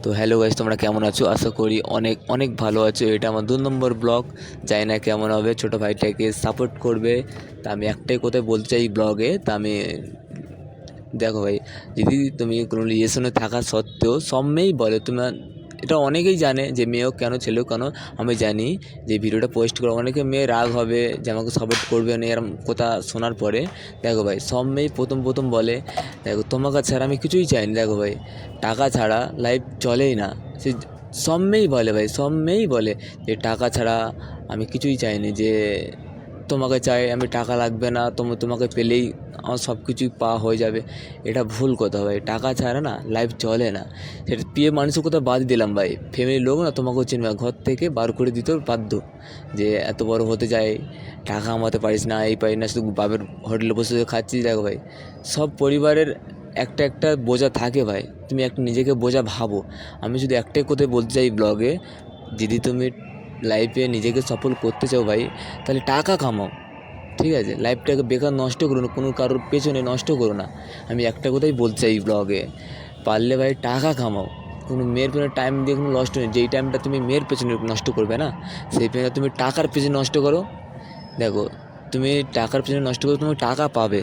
তো hello guys, তোমরা কেমন আছো? আশা করি অনেক অনেক ভালো আছো। এটা আমার 2 নম্বর ব্লগ। জানি না কেমন হবে, ছোটো ভাইটাকে সাপোর্ট করবে। তা আমি একটাই কথা বলতে চাই ব্লগে। দেখো ভাই, যদি তুমি কোনো রিলেশনে থাকা সত্ত্বেও সব মেয়েই বলে, তোমার এটা অনেকেই জানে যে মেয়েও কেন ছেলেও কেন। আমি জানি যে ভিডিওটা পোস্ট করে অনেকে মেয়ে রাগ হবে যে আমাকে সাপোর্ট করবে না, এরকম কথা শোনার পরে। দেখো ভাই, সব মেয়েই প্রথম প্রথম বলে, দেখো তোমাকে ছাড়া আমি কিছুই চাইনি। দেখো ভাই, টাকা ছাড়া লাইফ চলেই না। সে সব মেয়েই বলে ভাই, সব মেয়েই বলে যে টাকা ছাড়া আমি কিছুই চাইনি, যে তোমাকে চাই আমি, টাকা লাগবে না, তোমাকে পেলেই আমার সব কিছুই পাওয়া হয়ে যাবে। এটা ভুল কথা ভাই, টাকা ছাড়া না লাইফ চলে না। সেটা প্রিয় মানুষের কথা বাদ দিলাম ভাই, ফ্যামিলির লোক না তোমাকেও চিনবে, ঘর থেকে বার করে দিতেও বাধ্য, যে এত বড় হতে যায় টাকা কামাতে পারিস না, এই পারিস না, শুধু বাপের হোটেলে বসে বসে খাচ্ছিস। দেখো ভাই, সব পরিবারের একটা একটা বোঝা থাকে ভাই, তুমি একটা নিজেকে বোঝা ভাবো। আমি শুধু একটাই কথাই বলতে চাই ব্লগে, যদি তুমি লাইফে নিজেকে সফল করতে চাও ভাই, তাহলে টাকা কামাও, ঠিক আছে? লাইফটাকে বেকার নষ্ট করো না, কোনো কারোর পেছনে নষ্ট করো না। আমি একটা কথাই বলতে চাই ব্লগে, পারলে ভাই টাকা কামাও। কোনো মেয়ের পেছনে টাইম দিয়ে কোনো নষ্ট নেই। যেই টাইমটা তুমি মেয়ের পেছনে নষ্ট করবে না, সেই পেছনে তুমি টাকার পেছনে নষ্ট করো। দেখো, তুমি টাকার পেছনে নষ্ট করো, তুমি টাকা পাবে,